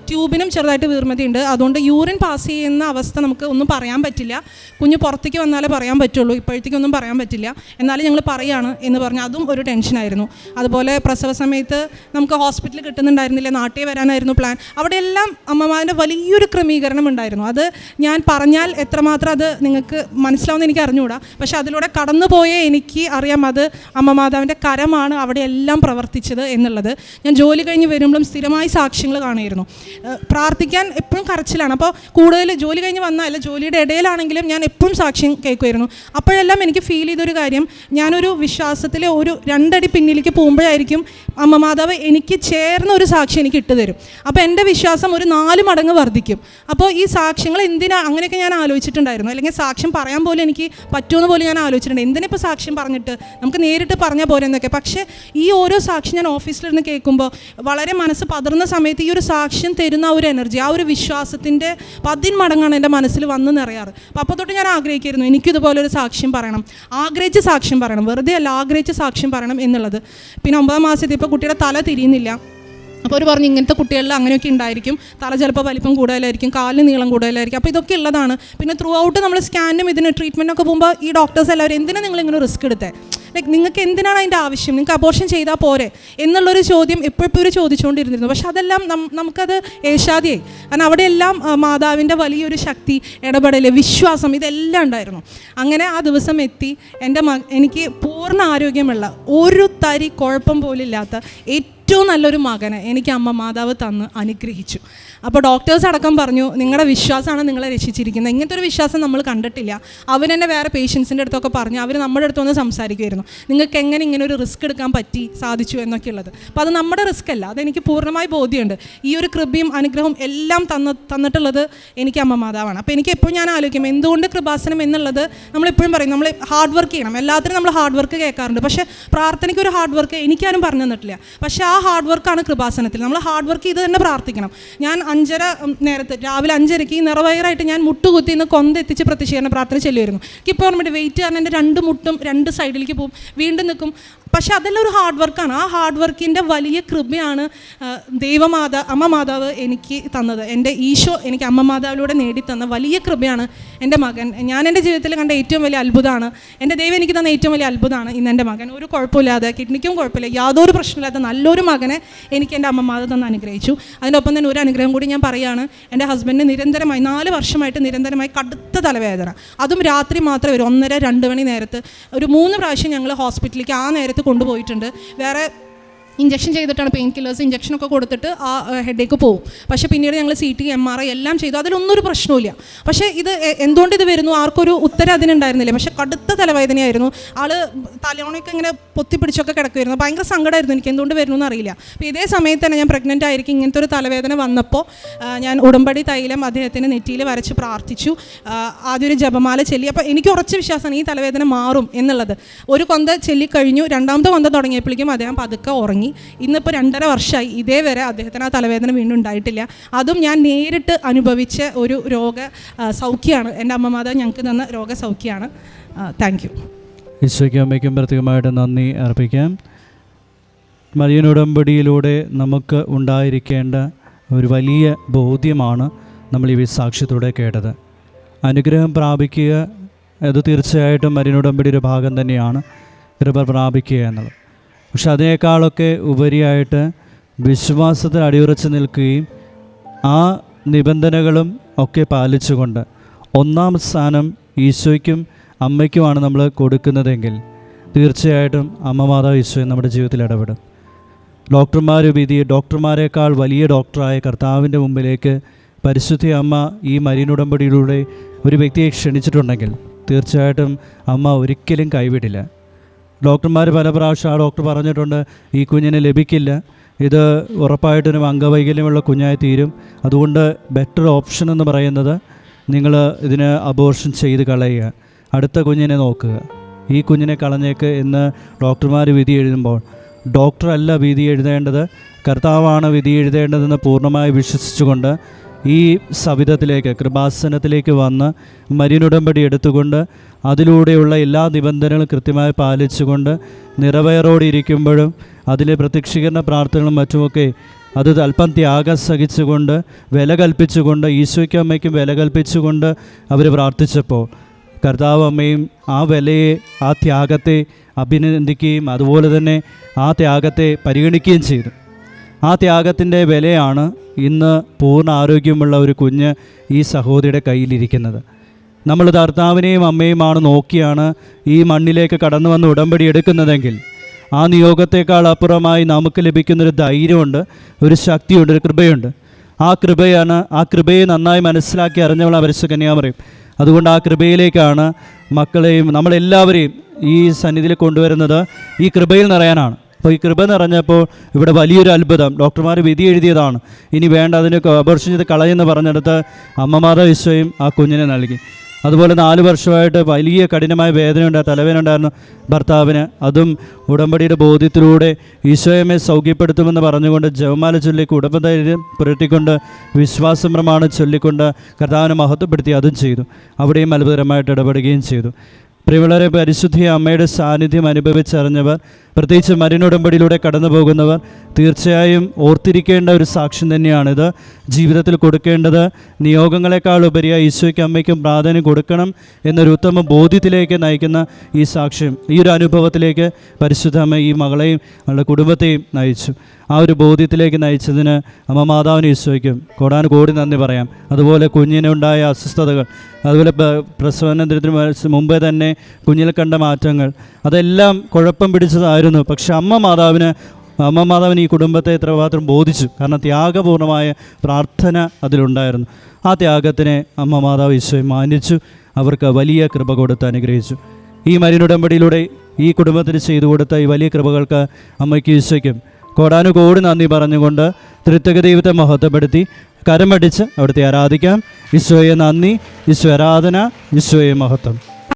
D: ട്യൂബിനും ചെറുതായിട്ട് വീർമതയുണ്ട്. അതുകൊണ്ട് യൂറിൻ പാസ് ചെയ്യുന്ന അവസ്ഥ നമുക്ക് ഒന്നും പറയാൻ പറ്റില്ല, കുഞ്ഞ് പുറത്തേക്ക് വന്നാലേ പറയാൻ പറ്റുള്ളൂ, ഇപ്പോഴത്തേക്കൊന്നും പറയാൻ പറ്റില്ല, എന്നാലും ഞങ്ങൾ പറയുകയാണ് എന്ന് പറഞ്ഞ് അതും ഒരു ടെൻഷനായിരുന്നു. അതുപോലെ പ്രസവ സമയത്ത് നമുക്ക് ഹോസ്പിറ്റലിൽ കിട്ടുന്നുണ്ടായിരുന്നില്ല, നാട്ടിൽ വരാനായിരുന്നു പ്ലാൻ. അവിടെയെല്ലാം അമ്മമാരുടെ വലിയൊരു ക്രമീകരണം ഉണ്ടായിരുന്നു. അത് ഞാൻ പറഞ്ഞാൽ എത്രമാത്രം അത് നിങ്ങൾക്ക് മനസ്സിലാവുമെന്ന് എനിക്ക് അറിഞ്ഞുകൂടാ, പക്ഷേ അതിലൂടെ കടന്നുപോയ എനിക്ക് അറിയാം അത് അമ്മ മാതാവിൻ്റെ കരമാണ് അവിടെയെല്ലാം പ്രവർത്തിച്ചത് എന്നുള്ളത്. ഞാൻ ജോലി കഴിഞ്ഞ് വരുമ്പോഴും സ്ഥിരമായി സാക്ഷ്യങ്ങൾ കാണുമായിരുന്നു. പ്രാർത്ഥിക്കാൻ എപ്പോഴും കരച്ചിലാണ്. അപ്പോൾ കൂടുതൽ ജോലി കഴിഞ്ഞ് വന്നല്ല, ജോലിയുടെ ഇടയിലാണെങ്കിലും ഞാൻ എപ്പോഴും സാക്ഷ്യം കേൾക്കുമായിരുന്നു. അപ്പോഴെല്ലാം എനിക്ക് ഫീൽ ചെയ്തൊരു കാര്യം, ഞാനൊരു വിശ്വാസത്തിലെ ഒരു 2 അടി പിന്നിലേക്ക് പോകുമ്പോഴായിരിക്കും അമ്മ മാതാവ് എനിക്ക് ചേർന്ന ഒരു സാക്ഷ്യം എനിക്ക് ഇട്ടുതരും. അപ്പോൾ എൻ്റെ വിശ്വാസം ഒരു 4 മടങ്ങ് വർദ്ധിക്കും. അപ്പോൾ ഈ സാക്ഷ്യങ്ങൾ എന്തിനാണ് അങ്ങനെയൊക്കെ ഞാൻ ആലോചിച്ചിട്ടുണ്ടായിരുന്നു. അല്ലെങ്കിൽ സാക്ഷ്യം പറയാൻ പോലും എനിക്ക് പറ്റുമെന്ന് പോലും ഞാൻ ആലോചിച്ചിട്ടുണ്ട്. എന്തിനിപ്പോൾ സാക്ഷ്യം പറഞ്ഞിട്ട് നമുക്ക് നേരിട്ട് പറഞ്ഞാൽ പോരെ എന്നൊക്കെ. പക്ഷേ ഈ ഓരോ സാക്ഷ്യം ഞാൻ ഓഫീസിലിരുന്ന് കേൾക്കുമ്പോൾ വളരെ മനസ്സ് പതറുന്ന സമയത്ത് ഈ ഒരു സാക്ഷ്യം തരുന്ന ആ ഒരു എനർജി, ആ ഒരു വിശ്വാസത്തിൻ്റെ 10 മടങ്ങാണ് എൻ്റെ മനസ്സിൽ വന്ന് നിറയാറ്. അപ്പോൾ തൊട്ട് ഞാൻ ആഗ്രഹിക്കായിരുന്നു എനിക്കിതുപോലൊരു സാക്ഷ്യം പറയണം, ആഗ്രഹിച്ച് സാക്ഷ്യം പറയണം, വെറുതെ അല്ല ആഗ്രഹിച്ച് സാക്ഷ്യം പറയണം എന്നുള്ളത്. പിന്നെ 9-ാം മാസത്തിൽ ഇപ്പോൾ കുട്ടിയുടെ തല തിരിയുന്നില്ല. അപ്പോൾ അവർ പറഞ്ഞു ഇങ്ങനത്തെ കുട്ടികളിൽ അങ്ങനെയൊക്കെ ഉണ്ടായിരിക്കും, തല ചിലപ്പോൾ വലിപ്പം കൂടുതലായിരിക്കും, കാലിന് നീളം കൂടുതലായിരിക്കും. അപ്പോൾ ഇതൊക്കെ ഉള്ളതാണ്. പിന്നെ ത്രൂ ഔട്ട് നമ്മൾ സ്കാനും ഇതിന് ട്രീറ്റ്മെൻറ്റൊക്കെ പോകുമ്പോൾ ഈ ഡോക്ടേഴ്സ് എല്ലാവരും എന്തിനാണ് നിങ്ങളിങ്ങനെ റിസ്ക് എടുത്തത്, ലൈക്ക് നിങ്ങൾക്ക് എന്തിനാണ് അതിൻ്റെ ആവശ്യം, നിങ്ങൾക്ക് അബോർഷൻ ചെയ്താൽ പോരെ എന്നുള്ളൊരു ചോദ്യം എപ്പോഴും ചോദിച്ചുകൊണ്ടിരുന്നിരുന്നു. പക്ഷെ അതെല്ലാം നമുക്കത് ഏഷാദിയായി. കാരണം അവിടെയെല്ലാം മാതാവിൻ്റെ വലിയൊരു ശക്തി, ഇടപെടൽ, വിശ്വാസം ഇതെല്ലാം ഉണ്ടായിരുന്നു. അങ്ങനെ ആ ദിവസം എത്തി. എനിക്ക് പൂർണ്ണ ആരോഗ്യമുള്ള ഒരു തരി കുഴപ്പം പോലില്ലാത്ത ഏറ്റവും നല്ലൊരു മകനെ എനിക്ക് അമ്മ മാതാവ് തന്ന് അനുഗ്രഹിച്ചു. അപ്പോൾ ഡോക്ടേഴ്സ് അടക്കം പറഞ്ഞു നിങ്ങളുടെ വിശ്വാസമാണ് നിങ്ങളെ രക്ഷിച്ചിരിക്കുന്നത്. ഇങ്ങനത്തെ ഒരു വിശ്വാസം നമ്മൾ കണ്ടിട്ടില്ല. അവരെന്നെ വേറെ പേഷ്യൻസിൻ്റെ അടുത്തൊക്കെ പറഞ്ഞു, അവർ നമ്മുടെ അടുത്ത് വന്ന് സംസാരിക്കുമായിരുന്നു, നിങ്ങൾക്ക് എങ്ങനെ ഇങ്ങനെ ഒരു റിസ്ക് എടുക്കാൻ സാധിച്ചു എന്നൊക്കെ ഉള്ളത്. അപ്പോൾ അത് നമ്മുടെ റിസ്ക് അല്ല, അതെനിക്ക് പൂർണ്ണമായി ബോധ്യമുണ്ട്. ഈ ഒരു കൃപയും അനുഗ്രഹവും എല്ലാം തന്നിട്ടുള്ളത് എനിക്ക് അമ്മ മാതാവാണ്. അപ്പോൾ എനിക്ക് എപ്പോഴും ഞാൻ ആലോചിക്കും എന്തുകൊണ്ട് കൃപാസനം എന്നുള്ളത്. നമ്മളെപ്പോഴും പറയും നമ്മൾ ഹാർഡ് വർക്ക് ചെയ്യണം, എല്ലാത്തിനും നമ്മൾ ഹാർഡ് വർക്ക് കേൾക്കാറുണ്ട്. പക്ഷേ പ്രാർത്ഥനയ്ക്ക് ഒരു ഹാർഡ് വർക്ക് എനിക്കാരും പറഞ്ഞു തന്നിട്ടില്ല. പക്ഷേ ആ ഹാർഡ് വർക്കാണ് കൃപാസനത്തിൽ. നമ്മൾ ഹാർഡ് വർക്ക് ചെയ്ത് തന്നെ പ്രാർത്ഥിക്കണം. ഞാൻ 5:30 നേരത്ത് രാവിലെ 5:30 നിറവയറായിട്ട് ഞാൻ മുട്ടുകുത്തി നിന്ന് കൊന്തെത്തിച്ച് പ്രത്യക്ഷീകരണ പ്രാർത്ഥന ചെല്ലുമായിരുന്നു. എനിക്കിപ്പോൾ ഓർമ്മയുണ്ട്, വെയിറ്റ് കാരണം എൻ്റെ 2 മുട്ടും 2 സൈഡിലേക്ക് പോകും, വീണ്ടും നിൽക്കും. പക്ഷേ അതെല്ലാം ഒരു ഹാർഡ് വർക്കാണ്. ആ ഹാർഡ് വർക്കിൻ്റെ വലിയ കൃപയാണ് അമ്മ മാതാവ് എനിക്ക് തന്നത്. എൻ്റെ ഈശോ എനിക്ക് അമ്മ മാതാവിലൂടെ നേടിത്തന്ന വലിയ കൃപയാണ് എൻ്റെ മകൻ. ഞാൻ എൻ്റെ ജീവിതത്തിൽ കണ്ട ഏറ്റവും വലിയ അത്ഭുതമാണ്, എൻ്റെ ദൈവം എനിക്ക് തന്ന ഏറ്റവും വലിയ അത്ഭുതമാണ് ഇന്ന് എൻ്റെ മകൻ. ഒരു കുഴപ്പമില്ലാതെ, കിഡ്നിക്കും കുഴപ്പമില്ല, യാതൊരു പ്രശ്നമില്ലാത്ത നല്ലൊരു മകനെ എനിക്ക് എൻ്റെ അമ്മ മാതാവ് തന്ന് അനുഗ്രഹിച്ചു. അതിനൊപ്പം തന്നെ ഒരു അനുഗ്രഹം കൂടി ഞാൻ പറയുകയാണ്. എൻ്റെ ഹസ്ബൻഡിന് നിരന്തരമായി 4 വർഷമായിട്ട് നിരന്തരമായി കടുത്ത തലവേദന, അതും രാത്രി മാത്രമേ വരും. 1:30-2 മണി നേരത്ത് ഒരു 3 പ്രാവശ്യം ഞങ്ങൾ ഹോസ്പിറ്റലിലേക്ക് ആ നേരത്ത് കൊണ്ടുപോയിട്ടുണ്ട്. വേറെ ഇഞ്ചക്ഷൻ ചെയ്തിട്ടാണ്, പെയിൻ കില്ലേഴ്സ് ഇഞ്ചക്ഷനൊക്കെ കൊടുത്തിട്ട് ആ ഹെഡേക്ക് പോകും. പക്ഷേ പിന്നീട് ഞങ്ങൾ CT MRI എല്ലാം ചെയ്തു, അതിലൊന്നും ഒരു പ്രശ്നമില്ല. പക്ഷേ ഇത് എന്തുകൊണ്ട് ഇത് വരുന്നു ആർക്കൊരു ഉത്തരം അതിനുണ്ടായിരുന്നില്ല. പക്ഷേ കടുത്ത തലവേദനയായിരുന്നു. ആള് തലയോണയൊക്കെ ഇങ്ങനെ പൊത്തിപ്പിടിച്ചൊക്കെ കിടക്കുമായിരുന്നു. ഭയങ്കര സങ്കടമായിരുന്നു, എനിക്ക് എന്തുകൊണ്ട് വരുന്നു എന്നറിയില്ല. അപ്പോൾ ഇതേ സമയത്ത് തന്നെ ഞാൻ പ്രഗ്നൻ്റ് ആയിരിക്കും. ഇങ്ങനത്തെ ഒരു തലവേദന വന്നപ്പോൾ ഞാൻ ഉടമ്പടി തൈലം അദ്ദേഹത്തിന് നെറ്റിയിൽ വരച്ച് പ്രാർത്ഥിച്ചു. ആദ്യം ഒരു ജപമാല ചെല്ലി. അപ്പോൾ എനിക്ക് ഉറച്ച വിശ്വാസമാണ് ഈ തലവേദന മാറും എന്നുള്ളത്. ഒരു കൊന്ത ചെല്ലിക്കഴിഞ്ഞു, 2ാമത്തെ കൊന്ത തുടങ്ങിയപ്പോഴേക്കും അദ്ദേഹം പതുക്കെ ഉറങ്ങി. ഇന്നിപ്പോൾ 2.5 വർഷമായി ഇതേവരെ അദ്ദേഹത്തിന് ആ തലവേദന വീണ്ടും ഉണ്ടായിട്ടില്ല. അതും ഞാൻ നേരിട്ട് അനുഭവിച്ച ഒരു സൗഖ്യമാണ്. എൻ്റെ അമ്മ മാതാവ് ഞങ്ങൾക്ക് തന്ന രോഗസൗഖ്യമാണ്. Thank you.
E: ഈശോയ്ക്കും അമ്മയ്ക്കും പ്രത്യേകമായിട്ട് നന്ദി അർപ്പിക്കാം. മരിയൻ ഉടമ്പടിയിലൂടെ നമുക്ക് ഉണ്ടായിരിക്കേണ്ട ഒരു വലിയ ബോധ്യമാണ് നമ്മൾ ഈ സാക്ഷ്യത്തോടെ കേട്ടത്. അനുഗ്രഹം പ്രാപിക്കുക അത് തീർച്ചയായിട്ടും മരിയൻ ഉടമ്പടിയുടെ ഭാഗം തന്നെയാണ്, കൃപ പ്രാപിക്കുക എന്നുള്ളത്. പക്ഷെ അതിനേക്കാളൊക്കെ ഉപരിയായിട്ട് വിശ്വാസത്തിൽ അടിയുറച്ച് നിൽക്കുകയും ആ നിബന്ധനകളും ഒക്കെ പാലിച്ചുകൊണ്ട് ഒന്നാം സ്ഥാനം ഈശോയ്ക്കും അമ്മയ്ക്കുമാണ് നമ്മൾ കൊടുക്കുന്നതെങ്കിൽ തീർച്ചയായിട്ടും അമ്മ മാതാവ് ഈശോയും നമ്മുടെ ജീവിതത്തിൽ ഇടപെടും. ഡോക്ടർമാരെക്കാൾ വലിയ ഡോക്ടറായ കർത്താവിൻ്റെ മുമ്പിലേക്ക് പരിശുദ്ധ അമ്മ ഈ മരിയൻ ഉടമ്പടിയിലൂടെ ഒരു വ്യക്തിയെ ക്ഷണിച്ചിട്ടുണ്ടെങ്കിൽ തീർച്ചയായിട്ടും അമ്മ ഒരിക്കലും കൈവിടില്ല. ഡോക്ടർമാർ പല പ്രാവശ്യം ആ ഡോക്ടർ പറഞ്ഞിട്ടുണ്ട്, ഈ കുഞ്ഞിനെ ലഭിക്കില്ല, ഇത് ഉറപ്പായിട്ടൊരു അംഗവൈകല്യമുള്ള കുഞ്ഞായി തീരും, അതുകൊണ്ട് ബെറ്റർ ഓപ്ഷൻ എന്ന് പറയുന്നത് നിങ്ങൾ ഇതിന് അബോർഷൻ ചെയ്ത് കളയുക, അടുത്ത കുഞ്ഞിനെ നോക്കുക, ഈ കുഞ്ഞിനെ കളഞ്ഞേക്ക് എന്ന് ഡോക്ടർമാർ വിധി എഴുതുമ്പോൾ ഡോക്ടറല്ല വിധി എഴുതേണ്ടത്, കർത്താവാണ് വിധി എഴുതേണ്ടതെന്ന് പൂർണ്ണമായി വിശ്വസിച്ചുകൊണ്ട് ഈ സവിധത്തിലേക്ക് കൃപാസനത്തിലേക്ക് വന്ന് മരിയൻ ഉടമ്പടി എടുത്തുകൊണ്ട് അതിലൂടെയുള്ള എല്ലാ നിബന്ധനകളും കൃത്യമായി പാലിച്ചുകൊണ്ട് നിറവേറോടെ ഇരിക്കുമ്പോഴും അതിലെ പ്രത്യക്ഷീകരണ പ്രാർത്ഥനകളും മറ്റുമൊക്കെ അത് അല്പം ത്യാഗം സഹിച്ചുകൊണ്ട് വില കൽപ്പിച്ചുകൊണ്ട് ഈശോയ്ക്കും അമ്മയ്ക്കും വില കൽപ്പിച്ചുകൊണ്ട് അവർ പ്രാർത്ഥിച്ചപ്പോൾ കർത്താവ് അമ്മയും ആ വിലയെ, ആ ത്യാഗത്തെ അഭിനന്ദിക്കുകയും അതുപോലെ തന്നെ ആ ത്യാഗത്തെ പരിഗണിക്കുകയും ചെയ്തു. ആ ത്യാഗത്തിൻ്റെ വിലയാണ് ഇന്ന് പൂർണ്ണ ആരോഗ്യമുള്ള ഒരു കുഞ്ഞ് ഈ സഹോദരിയുടെ കയ്യിലിരിക്കുന്നത്. നമ്മൾ കർത്താവിനെയും അമ്മയുമാണ് നോക്കിയാണ് ഈ മണ്ണിലേക്ക് കടന്നു വന്ന് ഉടമ്പടി എടുക്കുന്നതെങ്കിൽ ആ നിയോഗത്തെക്കാൾ അപ്പുറമായി നമുക്ക് ലഭിക്കുന്നൊരു ധൈര്യമുണ്ട്, ഒരു ശക്തിയുണ്ട്, ഒരു കൃപയുണ്ട്. ആ കൃപയെ നന്നായി മനസ്സിലാക്കി അറിഞ്ഞവൾ പരിശുദ്ധ കന്യാമറിയം. അതുകൊണ്ട് ആ കൃപയിലേക്കാണ് മക്കളെയും നമ്മളെല്ലാവരെയും ഈ സന്നിധിയിൽ കൊണ്ടുവരുന്നത്, ഈ കൃപയിൽ നിറയാനാണ്. അപ്പോൾ ഈ കൃപ നിറഞ്ഞപ്പോൾ ഇവിടെ വലിയൊരു അത്ഭുതം, ഡോക്ടർമാർ വിധി എഴുതിയതാണ്, ഇനി വേണ്ട അതിന് അബോർഷൻ ചെയ്ത് കളയെന്ന് പറഞ്ഞെടുത്ത് അമ്മ മാതാവ് ഈശോയും ആ കുഞ്ഞിനെ നൽകി. അതുപോലെ 4 വർഷമായിട്ട് വലിയ കഠിനമായ തലവേദന ഉണ്ടായിരുന്നു ഭർത്താവിന്. അതും ഉടമ്പടിയുടെ ബോധ്യത്തിലൂടെ ഈശോയമ്മയെ സൗഖ്യപ്പെടുത്തുമെന്ന് പറഞ്ഞുകൊണ്ട് ജപമാല ചൊല്ലി കുടുംബധൈര്യം പുരട്ടിക്കൊണ്ട് വിശ്വാസം പ്രമാണം ചൊല്ലിക്കൊണ്ട് കർത്താവിനെ മഹത്വപ്പെടുത്തി അതും ചെയ്തു. അവിടെയും അത്ഭുതകരമായിട്ട് ഇടപെടുകയും ചെയ്തു. പ്രിയമുള്ളവരെ, പരിശുദ്ധ അമ്മയുടെ സാന്നിധ്യം അനുഭവിച്ചറിഞ്ഞവർ, പ്രത്യേകിച്ച് മരിയൻ ഉടമ്പടിയിലൂടെ കടന്നു പോകുന്നവർ തീർച്ചയായും ഓർത്തിരിക്കേണ്ട ഒരു സാക്ഷ്യം തന്നെയാണിത്. ജീവിതത്തിൽ കൊടുക്കേണ്ടത് നിയോഗങ്ങളെക്കാൾ ഉപരിയായി ഈശോയ്ക്കും അമ്മയ്ക്കും പ്രാധാന്യം കൊടുക്കണം എന്നൊരു ഉത്തമ ബോധ്യത്തിലേക്ക് നയിക്കുന്ന ഈ സാക്ഷ്യം, ഈ ഒരു അനുഭവത്തിലേക്ക് പരിശുദ്ധ അമ്മ ഈ മകളെയും അവളുടെ കുടുംബത്തെയും നയിച്ചു. ആ ഒരു ബോധ്യത്തിലേക്ക് നയിച്ചതിന് അമ്മ മാതാവിന് ഈശോയ്ക്കും കോടാനുകോടി നന്ദി പറയാം. അതുപോലെ കുഞ്ഞിനുണ്ടായ അസ്വസ്ഥതകൾ, അതുപോലെ പ്രസവാനന്തരത്തിന് മുമ്പേ തന്നെ കുഞ്ഞിൽ കണ്ട മാറ്റങ്ങൾ, അതെല്ലാം കുഴപ്പം പിടിച്ചതായിരുന്നു. പക്ഷെ അമ്മ മാതാവിന് ഈ കുടുംബത്തെ എത്രമാത്രം ബോധിച്ചു. കാരണം ത്യാഗപൂർണമായ പ്രാർത്ഥന അതിലുണ്ടായിരുന്നു. ആ ത്യാഗത്തിനെ അമ്മ മാതാവ് ഈശോയെ മാനിച്ചു, അവർക്ക് വലിയ കൃപ കൊടുത്ത് അനുഗ്രഹിച്ചു. ഈ മരിയൻ ഉടമ്പടിയിലൂടെ ഈ കുടുംബത്തിന് ചെയ്തു കൊടുത്ത ഈ വലിയ കൃപകൾക്ക് അമ്മയ്ക്ക് ഈശോയ്ക്കും കോടാനുകോടി നന്ദി പറഞ്ഞുകൊണ്ട് ത്രിത്വക ദൈവത്തെ മഹത്വപ്പെടുത്തി കരമടിച്ച് അവിടുത്തെ ആരാധിക്കാം. ഈശോയെ നന്ദി, ഈശോ ആരാധന, ഈശോയെ മഹത്വം.